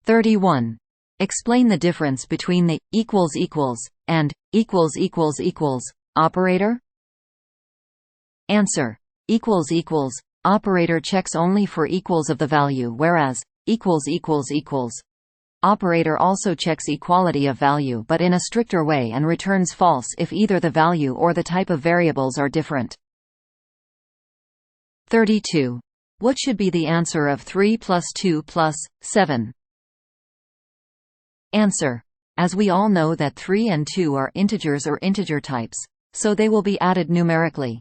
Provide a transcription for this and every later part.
31. Explain the difference between the and operator. Answer. Operator checks only for equals of the value, whereas operator also checks equality of value but in a stricter way and returns false if either the value or the type of variables are different. 32. What should be the answer of 3 plus 2 plus 7? Answer. As we all know that 3 and 2 are integers or integer types, so they will be added numerically.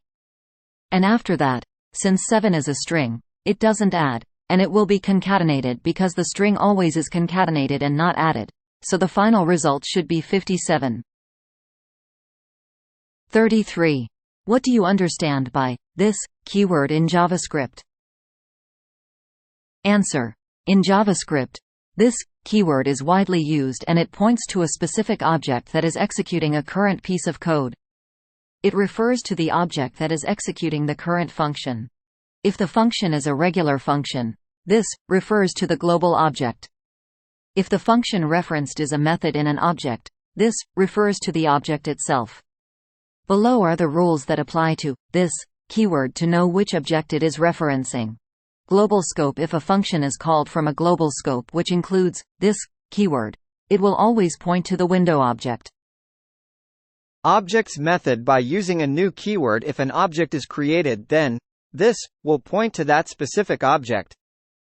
And after that, since 7 is a string, it doesn't add, and it will be concatenated because the string always is concatenated and not added, so the final result should be 57. 33. What do you understand by this keyword in JavaScript? Answer. In JavaScript, this keyword is widely used and it points to a specific object that is executing a current piece of code. It refers to the object that is executing the current function. If the function is a regular function, this refers to the global object. If the function referenced is a method in an object, this refers to the object itself. Below are the rules that apply to this keyword to know which object it is referencing. Global scope. If a function is called from a global scope which includes this keyword, it will always point to the window object. Objects method. By using a new keyword, if an object is created, then this will point to that specific object.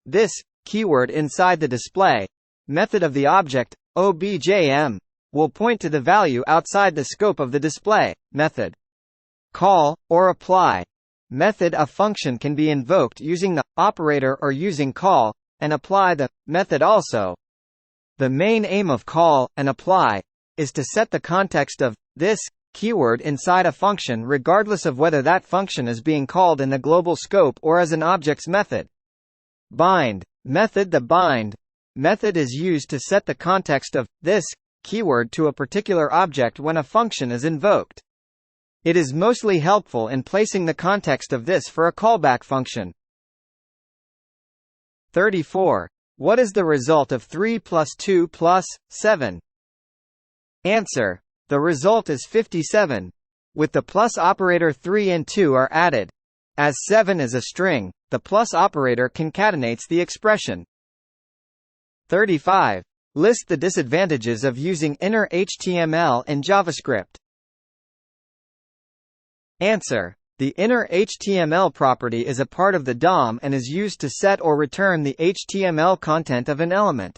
This keyword inside the display method of the object objm will point to the value outside the scope of the display method. Call or apply method. A function can be invoked using the operator or using call and apply the method also. The main aim of call and apply is to set the context of this keyword inside a function regardless of whether that function is being called in the global scope or as an object's method. Bind method. The bind method is used to set the context of this keyword to a particular object when a function is invoked. It is mostly helpful in placing the context of this for a callback function. 34. What is the result of 3 plus 2 plus 7? Answer. The result is 57. With the plus operator, 3 and 2 are added. As 7 is a string, the plus operator concatenates the expression. 35. List the disadvantages of using inner HTML in JavaScript. Answer. The inner HTML property is a part of the DOM and is used to set or return the HTML content of an element.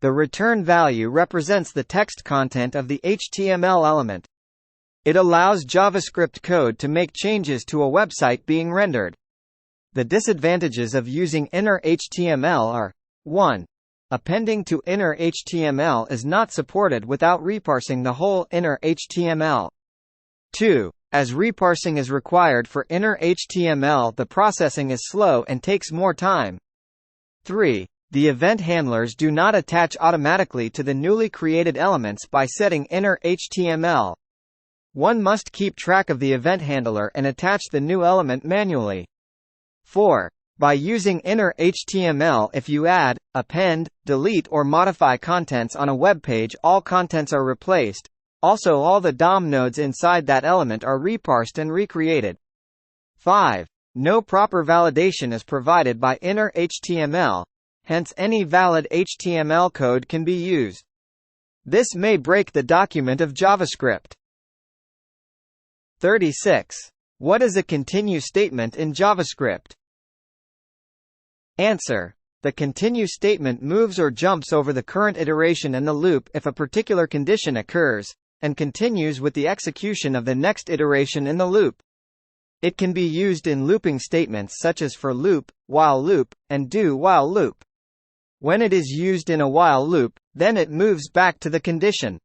The return value represents the text content of the HTML element. It allows JavaScript code to make changes to a website being rendered. The disadvantages of using inner HTML are: 1. Appending to inner HTML is not supported without reparsing the whole inner HTML. 2. As reparsing is required for inner HTML, the processing is slow and takes more time. 3. The event handlers do not attach automatically to the newly created elements by setting inner HTML. One must keep track of the event handler and attach the new element manually. 4. By using inner HTML, if you add, append, delete or modify contents on a web page, all contents are replaced. Also, all the DOM nodes inside that element are reparsed and recreated. 5. No proper validation is provided by inner HTML, hence any valid HTML code can be used. This may break the document of JavaScript. 36. What is a continue statement in JavaScript? Answer. The continue statement moves or jumps over the current iteration in the loop if a particular condition occurs, and continues with the execution of the next iteration in the loop. It can be used in looping statements such as for loop, while loop, and do while loop. When it is used in a while loop, then it moves back to the condition.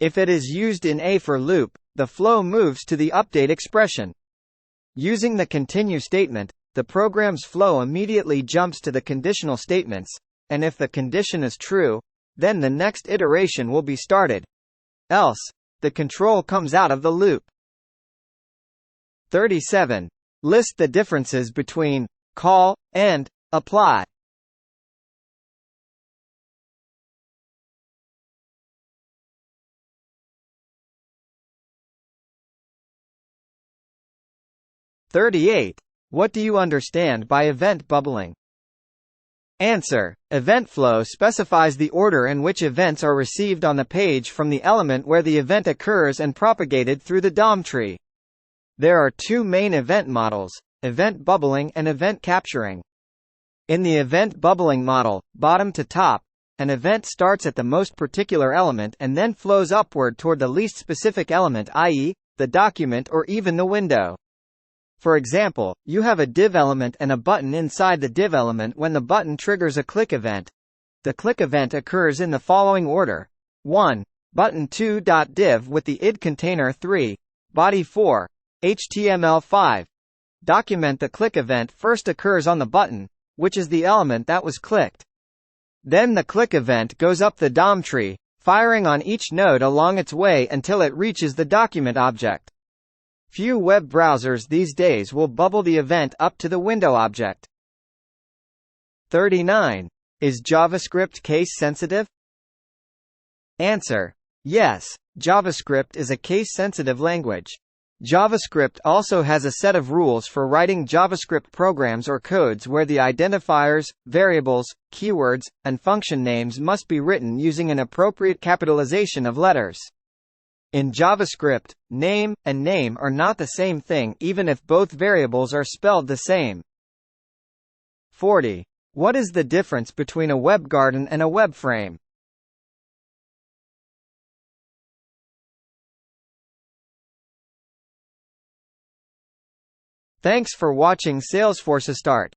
If it is used in a for loop, the flow moves to the update expression. Using the continue statement, the program's flow immediately jumps to the conditional statements, and if the condition is true, then the next iteration will be started. Else, the control comes out of the loop. 37. List the differences between call and apply. 38. What do you understand by event bubbling? Answer. Event flow specifies the order in which events are received on the page from the element where the event occurs and propagated through the DOM tree. There are two main event models, event bubbling and event capturing. In the event bubbling model, bottom to top, an event starts at the most particular element and then flows upward toward the least specific element, i.e., the document or even the window. For example, you have a div element and a button inside the div element. When the button triggers a click event, the click event occurs in the following order: 1. Button2.div with the id container 3, body 4, HTML 5. Document. The click event first occurs on the button, which is the element that was clicked. Then the click event goes up the DOM tree, firing on each node along its way until it reaches the document object. Few web browsers these days will bubble the event up to the window object. 39. Is JavaScript case-sensitive? Answer. Yes, JavaScript is a case-sensitive language. JavaScript also has a set of rules for writing JavaScript programs or codes where the identifiers, variables, keywords, and function names must be written using an appropriate capitalization of letters. In JavaScript, name and name are not the same thing even if both variables are spelled the same. 40. What is the difference between a web garden and a web frame? Thanks for watching Salesforcestart.